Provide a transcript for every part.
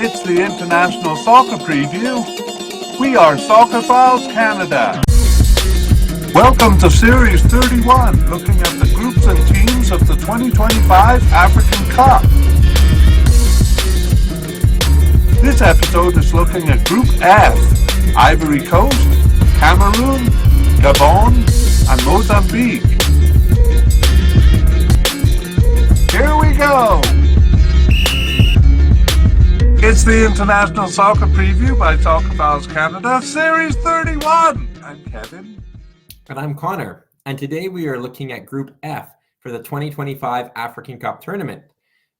It's the International Soccer Preview. We are Soccerphiles Canada. Welcome to Series 31, looking at the groups and teams of the 2025 African Cup. This episode is looking at Group F, Ivory Coast, Cameroon, Gabon, and Mozambique. Here we go! It's the International Soccer Preview by Soccerphiles Canada, Series 31. I'm Kevin. And I'm Connor. And today we are looking at Group F for the 2025 African Cup Tournament.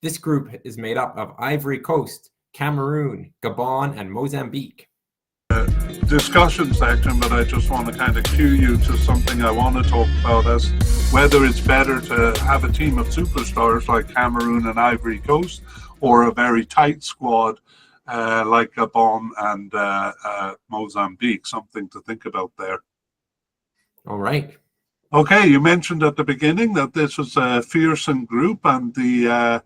This group is made up of Ivory Coast, Cameroon, Gabon, and Mozambique. Discussion section, but I just want to kind of cue you to something I want to talk about as whether it's better to have a team of superstars like Cameroon and Ivory Coast or a very tight squad like Gabon and Mozambique. Something to think about there. All right. Okay, you mentioned at the beginning that this was a fearsome group, and the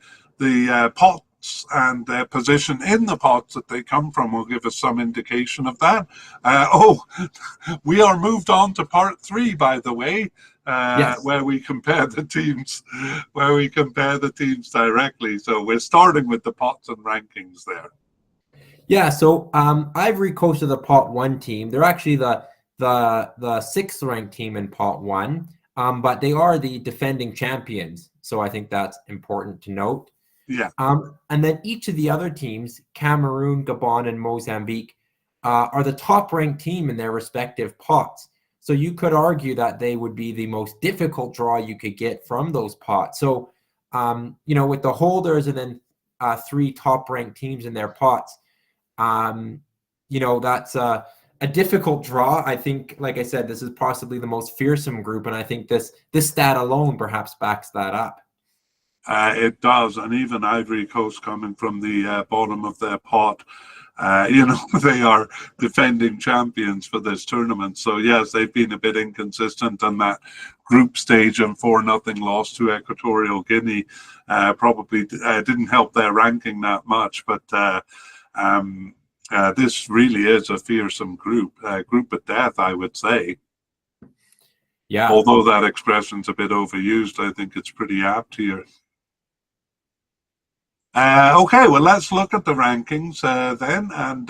pots and their position in the pots that they come from will give us some indication of that. We are moved on to part 3, by the way, Yes. where we compare the teams, directly. So we're starting with the pots and rankings there. Yeah, so Ivory Coast are the Pot 1 team. They're actually the 6th ranked team in Pot 1, but they are the defending champions. So I think that's important to note. Yeah. And then each of the other teams, Cameroon, Gabon, and Mozambique, are the top-ranked team in their respective pots. So you could argue that they would be the most difficult draw you could get from those pots. So, with the holders and then 3 top-ranked teams in their pots, that's a difficult draw. I think, like I said, this is possibly the most fearsome group, and I think this stat alone perhaps backs that up. It does, and even Ivory Coast coming from the bottom of their pot, they are defending champions for this tournament. So yes, they've been a bit inconsistent on that group stage, and 4-0 loss to Equatorial Guinea probably didn't help their ranking that much. But this really is a fearsome group of death, I would say. Yeah. Although that expression's a bit overused, I think it's pretty apt here. Okay, well, let's look at the rankings then. And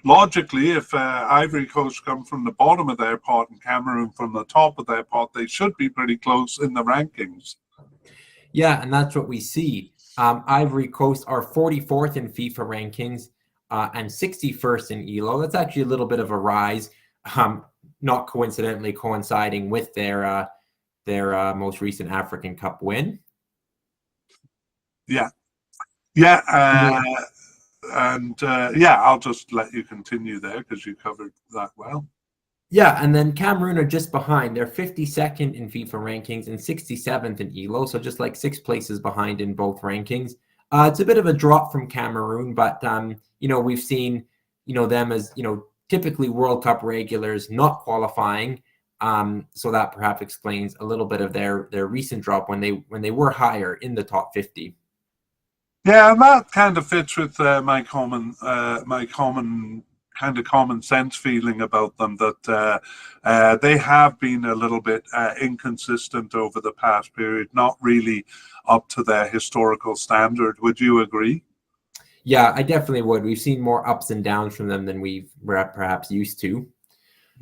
logically, if Ivory Coast come from the bottom of their pot and Cameroon from the top of their pot, they should be pretty close in the rankings. Yeah, and that's what we see. Ivory Coast are 44th in FIFA rankings and 61st in ELO. That's actually a little bit of a rise, not coincidentally coinciding with their most recent African Cup win. Yeah. I'll just let you continue there because you covered that well. Yeah, and then Cameroon are just behind. They're 52nd in FIFA rankings and 67th in ELO, so just like 6 places behind in both rankings. It's a bit of a drop from Cameroon, but we've seen them as typically World Cup regulars not qualifying. So that perhaps explains a little bit of their recent drop when they were higher in the top 50. Yeah, and that kind of fits with my common sense feeling about them, that they have been a little bit inconsistent over the past period, not really up to their historical standard. Would you agree? Yeah, I definitely would. We've seen more ups and downs from them than we've perhaps used to.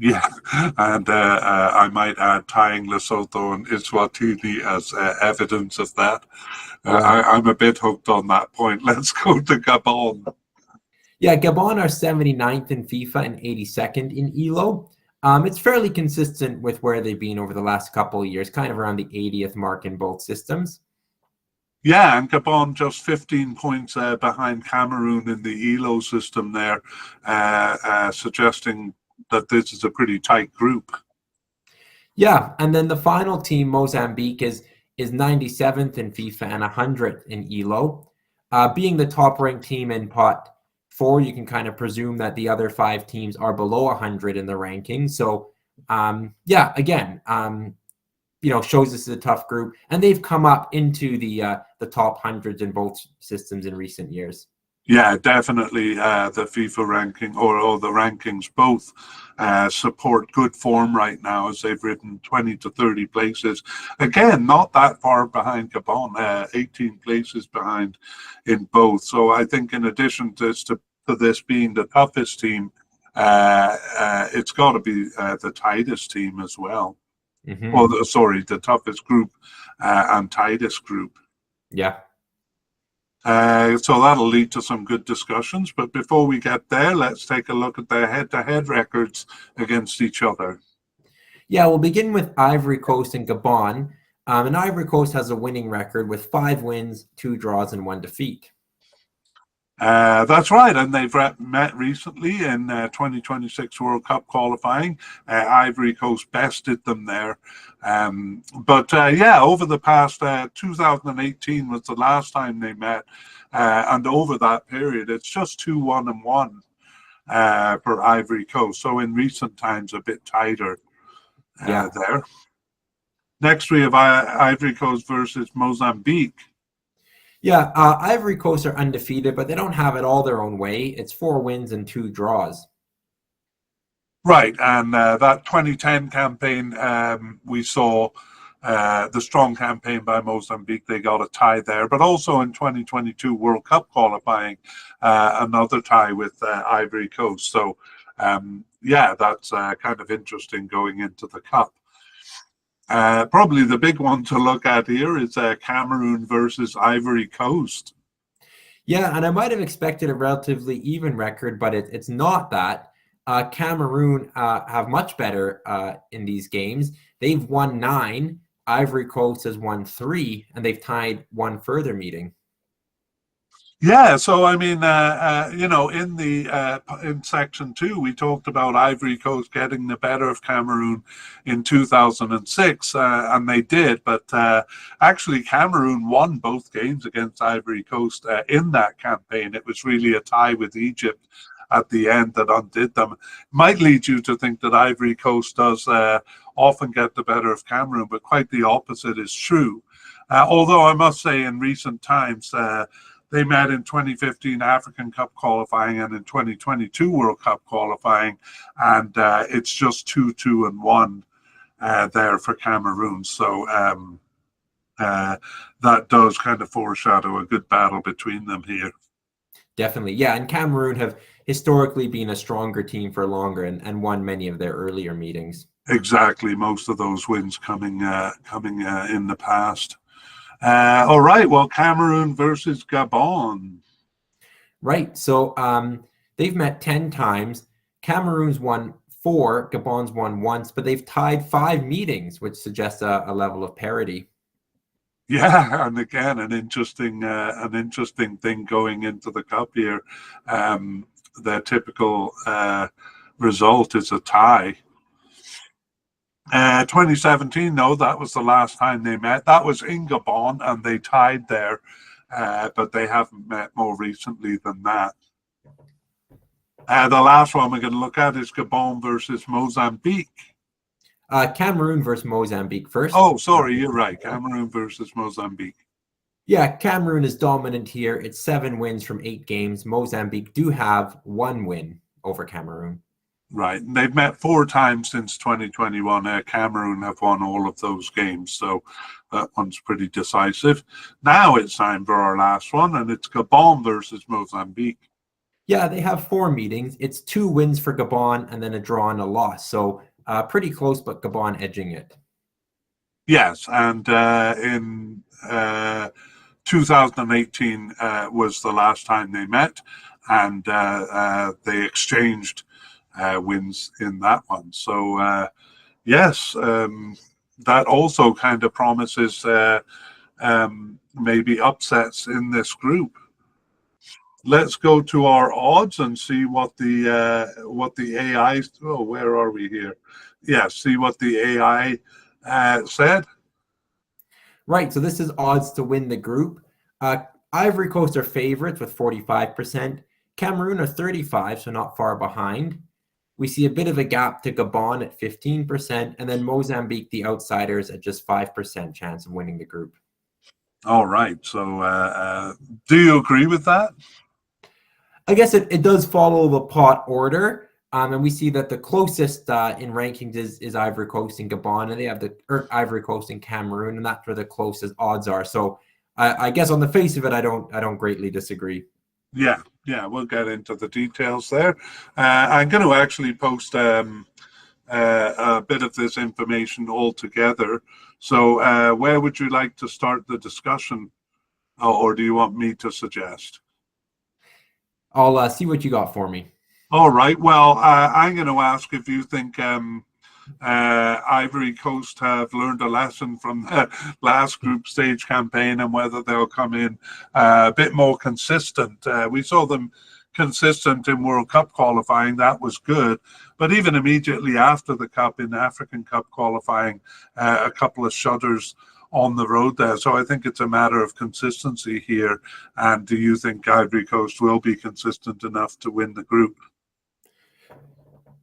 Yeah, and I might add tying Lesotho and Eswatini as evidence of that. I'm a bit hooked on that point. Let's go to Gabon. Yeah, Gabon are 79th in FIFA and 82nd in ELO. It's fairly consistent with where they've been over the last couple of years, kind of around the 80th mark in both systems. Yeah, and Gabon just 15 points behind Cameroon in the ELO system there, suggesting that this is a pretty tight group. Yeah, and then the final team, Mozambique, is 97th in FIFA and 100th in ELO. Being the top-ranked team in Pot 4, you can kind of presume that the other 5 teams are below 100 in the rankings. So, shows this is a tough group, and they've come up into the top hundreds in both systems in recent years. Yeah, definitely. The FIFA ranking or the rankings both support good form right now as they've ridden 20 to 30 places. Again, not that far behind Gabon, 18 places behind in both. So I think in addition to this being the toughest team, it's got to be the tightest team as well. Hmm. Well, sorry, the toughest group and tightest group. Yeah. So that'll lead to some good discussions. But before we get there, let's take a look at their head-to-head records against each other. Yeah, we'll begin with Ivory Coast and Gabon. And Ivory Coast has a winning record with 5 wins, 2 draws, and 1 defeat. That's right, and they've met recently in 2026 World Cup qualifying. Ivory Coast bested them there. But yeah, over the past 2018 was the last time they met. And over that period, it's just 2-1-1 for Ivory Coast. So in recent times, a bit tighter Yeah. there. Next, we have Ivory Coast versus Mozambique. Yeah, Ivory Coast are undefeated, but they don't have it all their own way. It's 4 wins and 2 draws. Right, and that 2010 campaign, we saw the strong campaign by Mozambique. They got a tie there, but also in 2022 World Cup qualifying, another tie with Ivory Coast. So, yeah, that's kind of interesting going into the Cup. Probably the big one to look at here is Cameroon versus Ivory Coast. Yeah, and I might have expected a relatively even record, but it's not that. Cameroon have much better in these games. They've won 9. Ivory Coast has won 3, and they've tied 1 further meeting. Yeah, so I mean, you know, in section 2, we talked about Ivory Coast getting the better of Cameroon in 2006, and they did. But actually, Cameroon won both games against Ivory Coast in that campaign. It was really a tie with Egypt at the end that undid them. Might lead you to think that Ivory Coast does often get the better of Cameroon, but quite the opposite is true. Although I must say, in recent times. They met in 2015 African Cup qualifying and in 2022 World Cup qualifying, and it's just 2-2-1 there for Cameroon. So that does kind of foreshadow a good battle between them here. Definitely, yeah, and Cameroon have historically been a stronger team for longer and won many of their earlier meetings. Exactly, most of those wins coming in the past. All right, well, Cameroon versus Gabon. Right. So they've met 10 times. Cameroon's won 4, Gabon's won once, but they've tied 5 meetings, which suggests a level of parity. Yeah, and again, an interesting thing going into the Cup here. Their typical result is a tie. 2017, no, that was the last time they met. That was in Gabon, and they tied there, but they haven't met more recently than that. The last one we're going to look at is Gabon versus Mozambique. Cameroon versus Mozambique first. Oh, sorry, you're right. Cameroon versus Mozambique. Yeah, Cameroon is dominant here. It's 7 wins from 8 games. Mozambique do have 1 win over Cameroon. Right, and they've met 4 times since 2021. Cameroon have won all of those games, so that one's pretty decisive. Now it's time for our last one, and it's Gabon versus Mozambique. Yeah, they have 4 meetings. It's 2 wins for Gabon and then a draw and a loss. So pretty close, but Gabon edging it. Yes, and in 2018 was the last time they met, and they exchanged wins in that one. So yes, that also kind of promises maybe upsets in this group. Let's go to our odds and see what the AI. Oh, where are we here? Yeah, see what the AI said. Right, so this is odds to win the group. Ivory Coast are favorites with 45%. Cameroon are 35, so not far behind. We see a bit of a gap to Gabon at 15%, and then Mozambique, the outsiders, at just 5% chance of winning the group. All right. So do you agree with that? I guess it does follow the pot order. And we see that the closest in rankings is Ivory Coast and Gabon, and they have Ivory Coast and Cameroon, and that's where the closest odds are. So I guess on the face of it, I don't greatly disagree. Yeah, yeah, we'll get into the details there. I'm going to actually post a bit of this information all together. So, where would you like to start the discussion, or do you want me to suggest? I'll see what you got for me. All right. Well, I'm going to ask if you think Ivory Coast have learned a lesson from the last group stage campaign and whether they'll come in a bit more consistent. We saw them consistent in World Cup qualifying. That was good. But even immediately after the Cup, in African Cup qualifying, a couple of shudders on the road there. So I think it's a matter of consistency here. And do you think Ivory Coast will be consistent enough to win the group?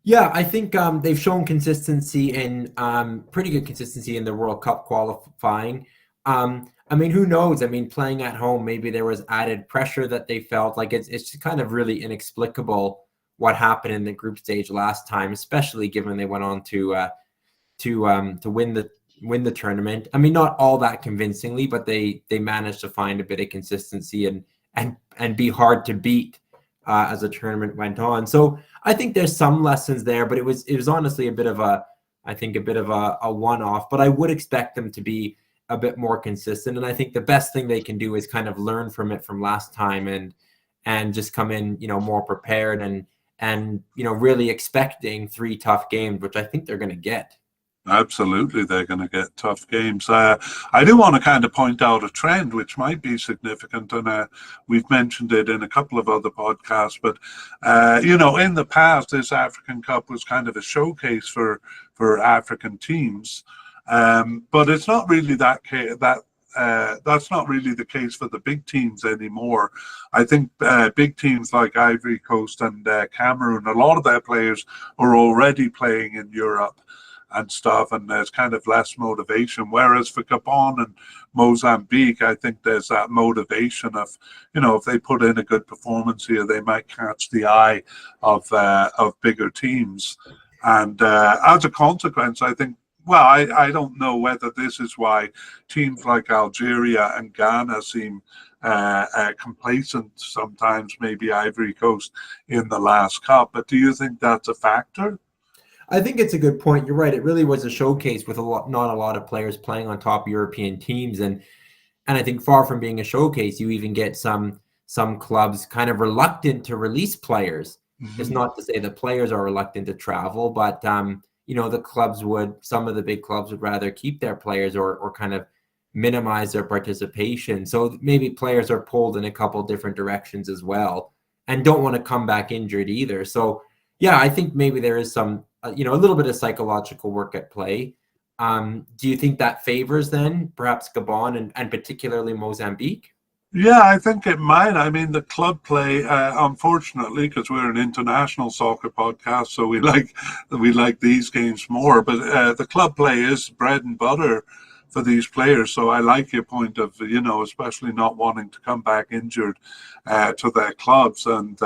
Yeah, I think they've shown consistency in pretty good consistency in the World Cup qualifying. I mean, who knows? I mean, playing at home, maybe there was added pressure that they felt. Like it's kind of really inexplicable what happened in the group stage last time, especially given they went on to win the tournament. I mean, not all that convincingly, but they managed to find a bit of consistency and be hard to beat as the tournament went on. So I think there's some lessons there, but it was honestly a bit of a one-off. But I would expect them to be a bit more consistent, and I think the best thing they can do is kind of learn from it from last time and just come in, more prepared and really expecting 3 tough games, which I think they're going to get. Absolutely, they're going to get tough games. I do want to kind of point out a trend which might be significant, and we've mentioned it in a couple of other podcasts. But in the past, this African Cup was kind of a showcase for African teams, but it's not really that's not really the case for the big teams anymore. I think big teams like Ivory Coast and Cameroon, a lot of their players are already playing in Europe and stuff, and there's kind of less motivation. Whereas for Gabon and Mozambique, I think there's that motivation of, if they put in a good performance here, they might catch the eye of bigger teams. And as a consequence, I think, well, I don't know whether this is why teams like Algeria and Ghana seem complacent sometimes, maybe Ivory Coast in the last cup. But do you think that's a factor? I think it's a good point. You're right. It really was a showcase with not a lot of players playing on top European teams, and I think far from being a showcase, you even get some clubs kind of reluctant to release players. Mm-hmm. It's not to say that players are reluctant to travel, but some of the big clubs would rather keep their players or kind of minimize their participation. So maybe players are pulled in a couple different directions as well, and don't want to come back injured either. So yeah, I think maybe there is some a little bit of psychological work at play. Do you think that favors then perhaps Gabon and particularly Mozambique? Yeah, I think it might. I mean, the club play, unfortunately, because we're an international soccer podcast, so we like these games more. But the club play is bread and butter for these players. So I like your point of, especially not wanting to come back injured to their clubs. And,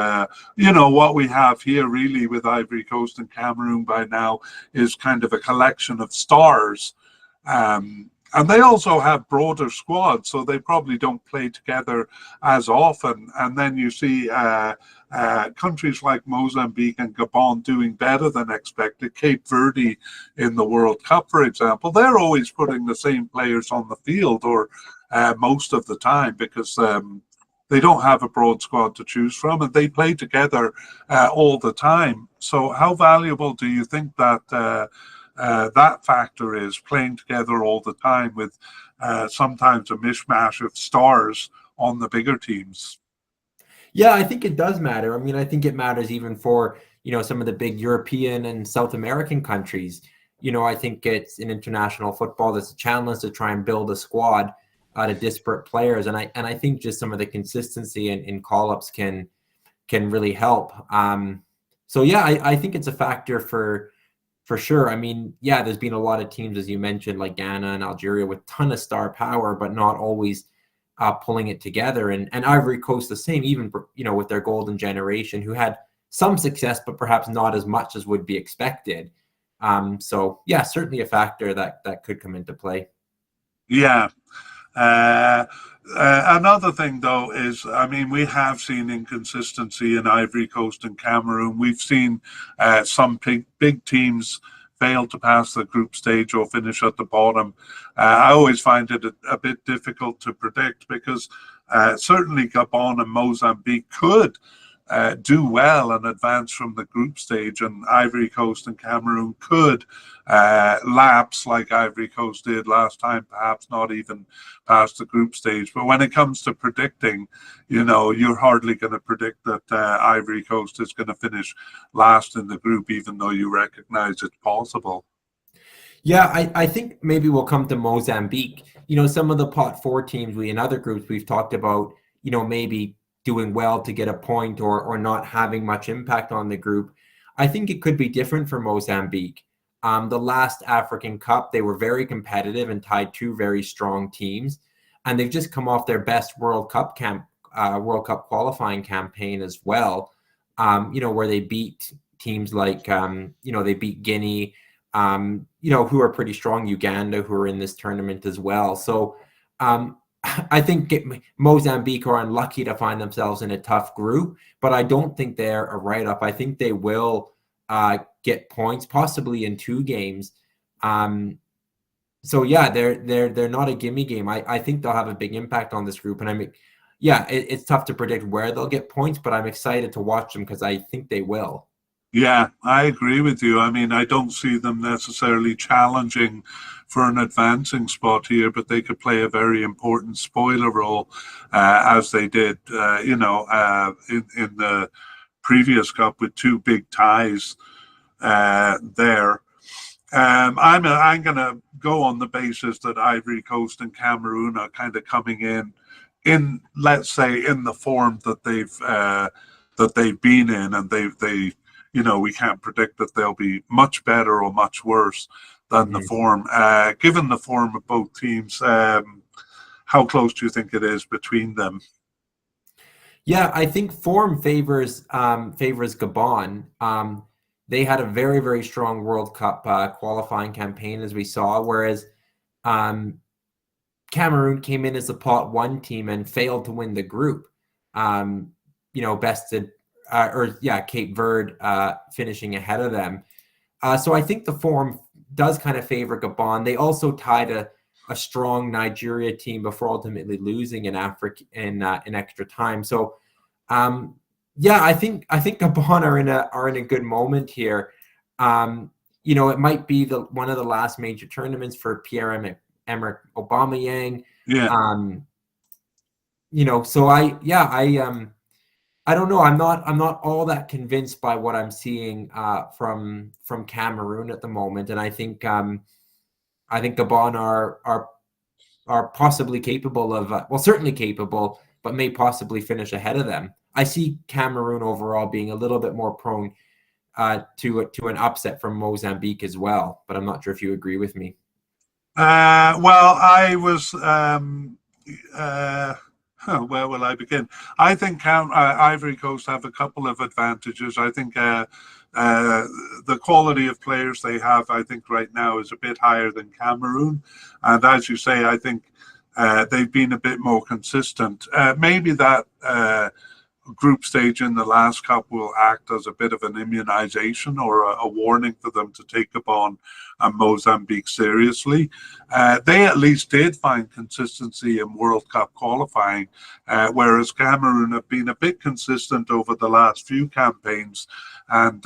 what we have here really with Ivory Coast and Cameroon by now is kind of a collection of stars. And they also have broader squads, so they probably don't play together as often. And then you see countries like Mozambique and Gabon doing better than expected. Cape Verde in the World Cup, for example, they're always putting the same players on the field, or most of the time, because they don't have a broad squad to choose from, and they play together all the time. So how valuable do you think that that factor is, playing together all the time with sometimes a mishmash of stars on the bigger teams? Yeah, I think it does matter. I mean, I think it matters even for, some of the big European and South American countries. I think it's in international football, there's a challenge to try and build a squad out of disparate players. And I think just some of the consistency in call-ups can really help. So yeah, I think it's a factor for sure. I mean, yeah, there's been a lot of teams, as you mentioned, like Ghana and Algeria with ton of star power, but not always pulling it together. And Ivory Coast the same, even with their golden generation, who had some success, but perhaps not as much as would be expected. So yeah, certainly a factor that could come into play. Yeah. Another thing, though, is I mean, we have seen inconsistency in Ivory Coast and Cameroon. We've seen some big teams fail to pass the group stage or finish at the bottom. I always find it a bit difficult to predict because certainly Gabon and Mozambique could do well and advance from the group stage, and Ivory Coast and Cameroon could lapse like Ivory Coast did last time, perhaps not even past the group stage. But when it comes to predicting, you're hardly going to predict that Ivory Coast is going to finish last in the group, even though you recognize it's possible. Yeah, I think maybe we'll come to Mozambique. Some of the pot four teams in other groups we've talked about, maybe doing well to get a point or not having much impact on the group. I think it could be different for Mozambique. The last African Cup, they were very competitive and tied two very strong teams, and they've just come off their best World Cup qualifying campaign as well. Where they beat teams like they beat Guinea, who are pretty strong, Uganda, who are in this tournament as well. So I think Mozambique are unlucky to find themselves in a tough group, but I don't think they're a write-up. I think they will get points, possibly in 2 games. So yeah, they're not a gimme game. I think they'll have a big impact on this group, and it's tough to predict where they'll get points, but I'm excited to watch them because I think they will. Yeah, I agree with you. I mean, I don't see them necessarily challenging for an advancing spot here, but they could play a very important spoiler role, as they did, in the previous cup with 2 big ties there. I'm going to go on the basis that Ivory Coast and Cameroon are kind of coming in, let's say, in the form that they've been in, and they we can't predict that they'll be much better or much worse than the form. Given the form of both teams, how close do you think it is between them? Yeah, I think form favors Gabon. They had a very, very strong World Cup qualifying campaign, as we saw, whereas Cameroon came in as a pot 1 team and failed to win the group. Bested Cape Verde finishing ahead of them. So I think the form does kind of favor Gabon. They also tied a strong Nigeria team before ultimately losing in Africa in extra time. So I think Gabon are in a good moment here. It might be one of the last major tournaments for Pierre-Emerick Aubameyang. Yeah. I don't know. I'm not all that convinced by what I'm seeing from Cameroon at the moment, and I think Gabon are possibly capable of certainly capable, but may possibly finish ahead of them. I see Cameroon overall being a little bit more prone to an upset from Mozambique as well, but I'm not sure if you agree with me. Well, I was. Where will I begin? I think Ivory Coast have a couple of advantages. I think the quality of players they have, I think right now is a bit higher than Cameroon. And as you say, I think they've been a bit more consistent. Maybe that group stage in the last cup will act as a bit of an immunization or a warning for them to take Gabon and Mozambique seriously. They at least did find consistency in World Cup qualifying, whereas Cameroon have been a bit consistent over the last few campaigns and,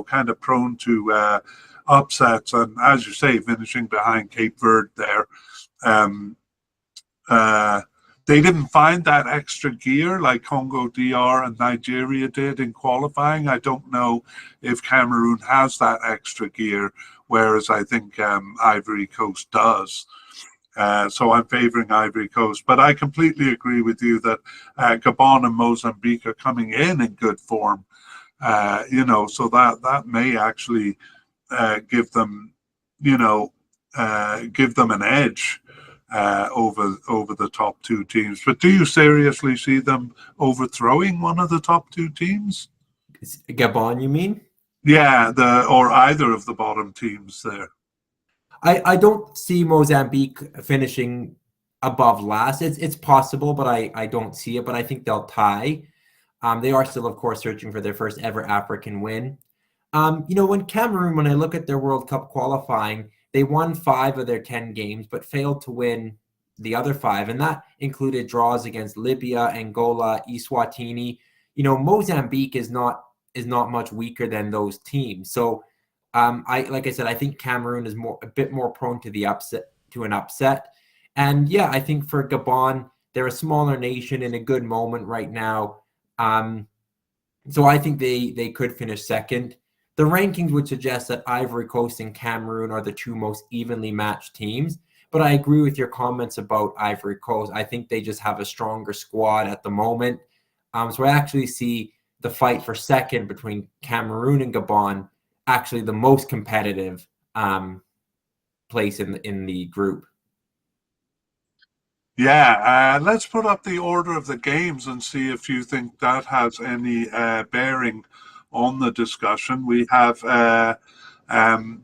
kind of prone to upsets. And as you say, finishing behind Cape Verde there. They didn't find that extra gear like Congo DR and Nigeria did in qualifying. I don't know if Cameroon has that extra gear, whereas I think Ivory Coast does. So I'm favoring Ivory Coast. But I completely agree with you that Gabon and Mozambique are coming in good form. So that may actually give them an edge. over the top two teams. But do you seriously see them overthrowing one of the top two teams? Gabon, you mean? Yeah, or either of the bottom teams there. I don't see Mozambique finishing above last. It's possible, but I don't see it. But I think they'll tie. They are still, of course, searching for their first ever African win. When Cameroon, when I look at their World Cup qualifying, they won 5 of their 10 games, but failed to win the other 5, and that included draws against Libya, Angola, Eswatini. Mozambique is not much weaker than those teams. So, like I said, I think Cameroon is a bit more prone to an upset. And yeah, I think for Gabon, they're a smaller nation in a good moment right now. So I think they could finish second. The rankings would suggest that Ivory Coast and Cameroon are the 2 most evenly matched teams. But I agree with your comments about Ivory Coast. I think they just have a stronger squad at the moment. So I actually see the fight for second between Cameroon and Gabon actually the most competitive place in the group. Yeah, let's put up the order of the games and see if you think that has any bearing on the discussion. We have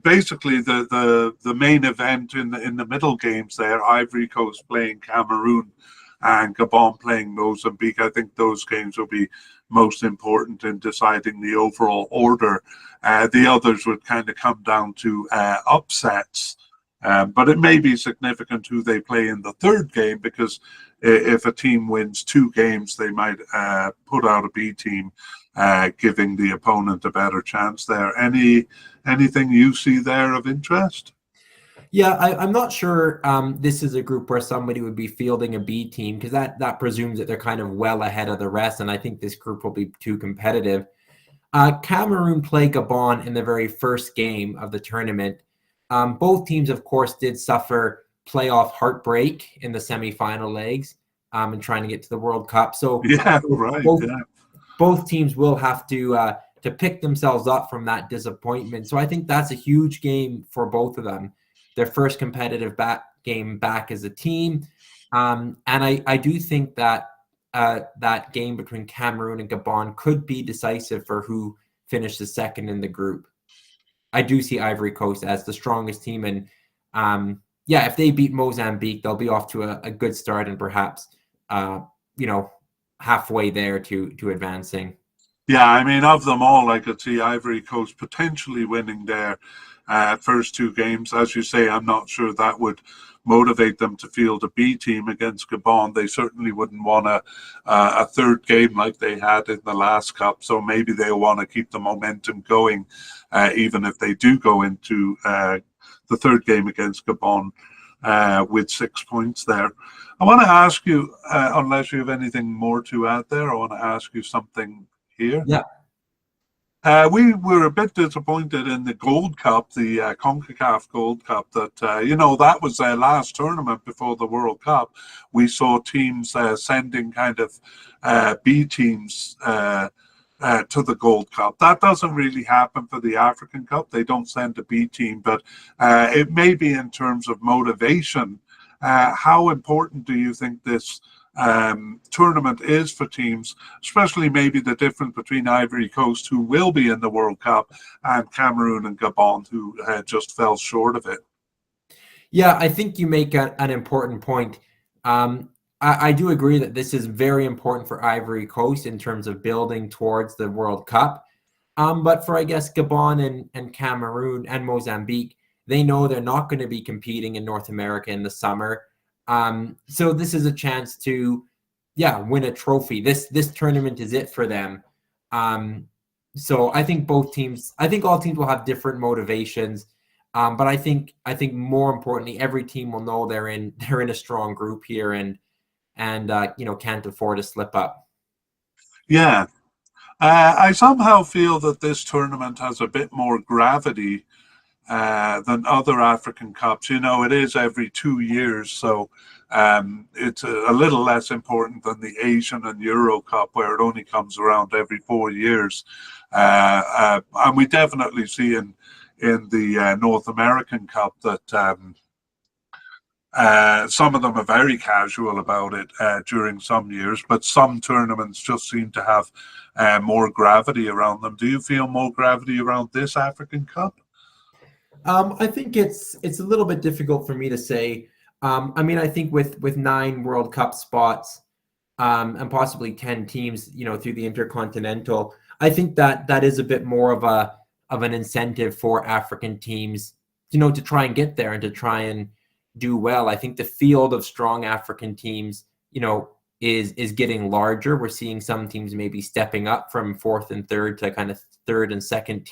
basically the main event in the middle games there, Ivory Coast playing Cameroon and Gabon playing Mozambique. I think those games will be most important in deciding the overall order. The others would kind of come down to upsets. But it may be significant who they play in the third game, because if a team wins 2 games, they might put out a B team, giving the opponent a better chance there. Anything you see there of interest? Yeah, I'm not sure this is a group where somebody would be fielding a B team, because that presumes that they're kind of well ahead of the rest, and I think this group will be too competitive. Cameroon play Gabon in the very first game of the tournament. Both teams, of course, did suffer playoff heartbreak in the semifinal legs and trying to get to the World Cup. So Yeah, right. Both teams will have to pick themselves up from that disappointment. So I think that's a huge game for both of them. Their first competitive game back as a team. And I do think that that game between Cameroon and Gabon could be decisive for who finishes second in the group. I do see Ivory Coast as the strongest team, and if they beat Mozambique, they'll be off to a good start and perhaps halfway there to advancing. Yeah, I mean, of them all, I could see Ivory Coast potentially winning their first 2 games. As you say, I'm not sure that would motivate them to field a B team against Gabon. They certainly wouldn't want a third game like they had in the last cup. So maybe they'll want to keep the momentum going, even if they do go into the third game against Gabon with 6 points there. I want to ask you, unless you have anything more to add there, I want to ask you something here. Yeah. We were a bit disappointed in the Gold Cup, the CONCACAF Gold Cup, that, that was their last tournament before the World Cup. We saw teams sending kind of B teams to the Gold Cup. That doesn't really happen for the African Cup. They don't send a B team, but it may be in terms of motivation. How important do you think this tournament is for teams, especially maybe the difference between Ivory Coast, who will be in the World Cup, and Cameroon and Gabon, who just fell short of it? Yeah, I think you make an important point. I do agree that this is very important for Ivory Coast in terms of building towards the World Cup. But for, I guess, Gabon and Cameroon and Mozambique, they know they're not going to be competing in North America in the summer. So this is a chance to, win a trophy. This tournament is it for them. So I think all teams will have different motivations. But I think more importantly, every team will know they're in a strong group here and can't afford to slip up. Yeah. I somehow feel that this tournament has a bit more gravity than other African Cups. It is every 2 years, so it's a little less important than the Asian and Euro Cup, where it only comes around every 4 years. And we definitely see in the North American Cup that Some of them are very casual about it during some years, but some tournaments just seem to have more gravity around them. Do you feel more gravity around this African Cup? I think it's a little bit difficult for me to say. I mean, I think with 9 World Cup spots and possibly 10 teams, through the Intercontinental, I think that is a bit more of an incentive for African teams, to try and get there and to try and do well. I think the field of strong African teams, is getting larger. We're seeing some teams maybe stepping up from 4th and 3rd to kind of 3rd and 2nd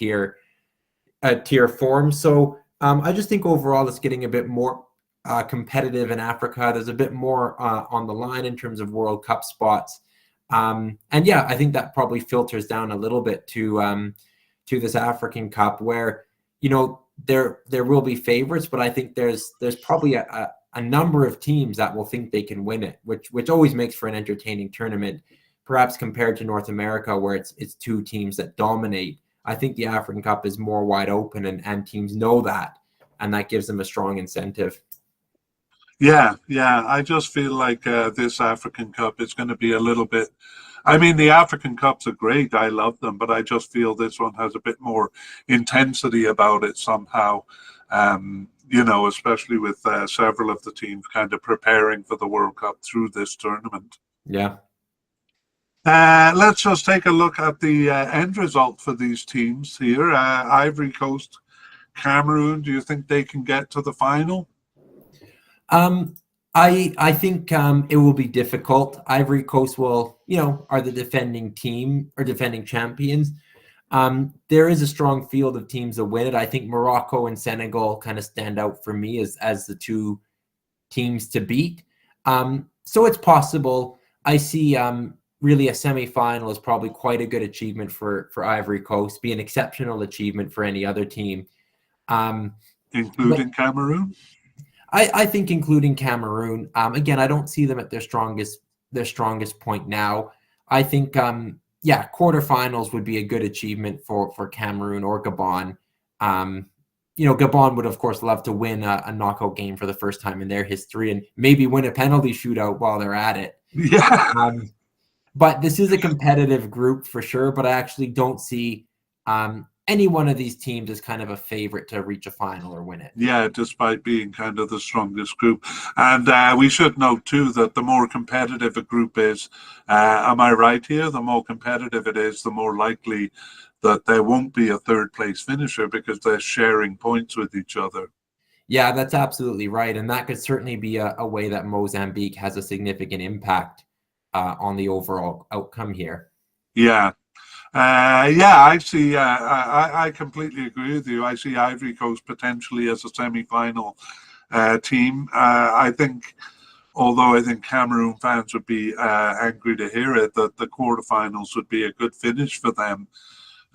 tier form. So I just think overall it's getting a bit more competitive in Africa. There's a bit more on the line in terms of World Cup spots. And yeah, I think that probably filters down a little bit to this African Cup where, there will be favorites, but I think there's probably a number of teams that will think they can win it, which always makes for an entertaining tournament, perhaps compared to North America where it's 2 teams that dominate. I think the African Cup is more wide open and teams know that, and that gives them a strong incentive. Yeah, I just feel like this African Cup is going to be a little bit. I mean, the African Cups are great. I love them, but I just feel this one has a bit more intensity about it somehow. Especially with several of the teams kind of preparing for the World Cup through this tournament. Yeah. Let's just take a look at the end result for these teams here. Ivory Coast, Cameroon, do you think they can get to the final? I think it will be difficult. Ivory Coast are the defending team or defending champions. There is a strong field of teams that win it. I think Morocco and Senegal kind of stand out for me as the 2 teams to beat. So it's possible. I see really a semifinal is probably quite a good achievement for Ivory Coast, be an exceptional achievement for any other team. Including Cameroon? I think including Cameroon. Again, I don't see them at their strongest point now. I think, quarterfinals would be a good achievement for Cameroon or Gabon. Gabon would, of course, love to win a knockout game for the first time in their history and maybe win a penalty shootout while they're at it. Yeah. But this is a competitive group for sure, but I actually don't see any one of these teams is kind of a favorite to reach a final or win it. Yeah, despite being kind of the strongest group. And we should note, too, that the more competitive a group is, am I right here? The more competitive it is, the more likely that there won't be a 3rd place finisher because they're sharing points with each other. Yeah, that's absolutely right. And that could certainly be a way that Mozambique has a significant impact on the overall outcome here. Yeah. I see. I completely agree with you. I see Ivory Coast potentially as a semi-final team. I think, although I think Cameroon fans would be angry to hear it, that the quarterfinals would be a good finish for them.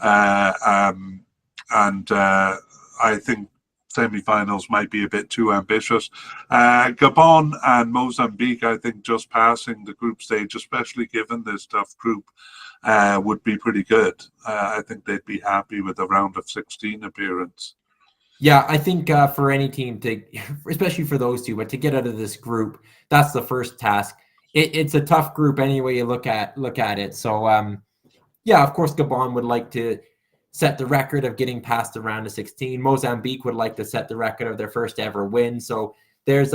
I think semi-finals might be a bit too ambitious. Gabon and Mozambique, I think, just passing the group stage, especially given this tough group, would be pretty good. I think they'd be happy with a round of 16 appearance. Yeah, I think for any team to, especially for those 2, but to get out of this group, that's the first task. It's a tough group anyway you look at it. So of course Gabon would like to set the record of getting past the round of 16. Mozambique would like to set the record of their first ever win. So there's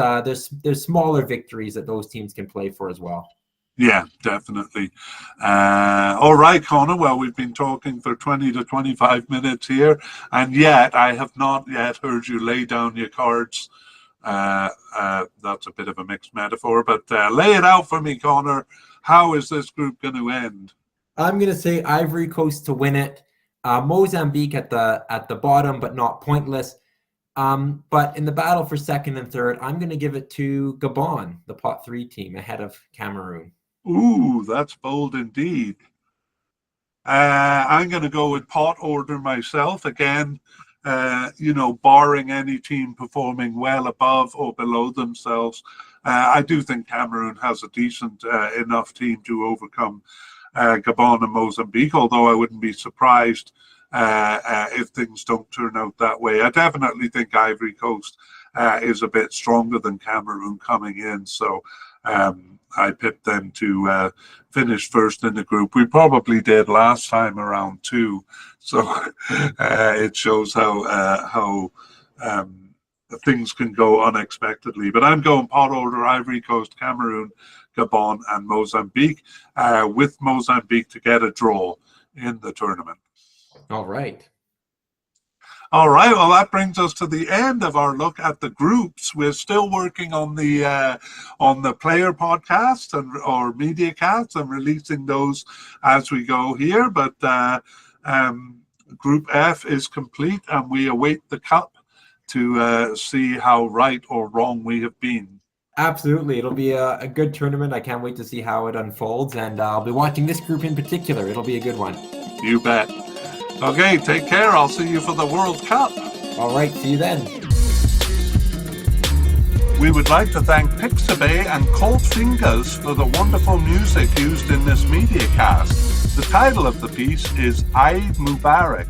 smaller victories that those teams can play for as well. Yeah, definitely. All right, Connor. Well, we've been talking for 20 to 25 minutes here, and yet I have not yet heard you lay down your cards. That's a bit of a mixed metaphor, but lay it out for me, Connor. How is this group going to end? I'm going to say Ivory Coast to win it. Mozambique at the bottom, but not pointless. But in the battle for 2nd and 3rd, I'm going to give it to Gabon, the pot 3 team, ahead of Cameroon. Ooh, that's bold indeed. I'm going to go with pot order myself again. Barring any team performing well above or below themselves, I do think Cameroon has a decent enough team to overcome Gabon and Mozambique, although I wouldn't be surprised if things don't turn out that way. I definitely think Ivory Coast is a bit stronger than Cameroon coming in. So I picked them to finish first in the group. We probably did last time around too. So it shows how things can go unexpectedly. But I'm going pot order: Ivory Coast, Cameroon, Gabon, and Mozambique, with Mozambique to get a draw in the tournament. All right. All right. Well, that brings us to the end of our look at the groups. We're still working on the player podcast or media casts and releasing those as we go here. But Group F is complete, and we await the cup to see how right or wrong we have been. Absolutely. It'll be a good tournament. I can't wait to see how it unfolds, and I'll be watching this group in particular. It'll be a good one. You bet. Okay, take care. I'll see you for the World Cup. All right, see you then. We would like to thank Pixabay and Cold Fingers for the wonderful music used in this media cast. The title of the piece is Eid Mubarak.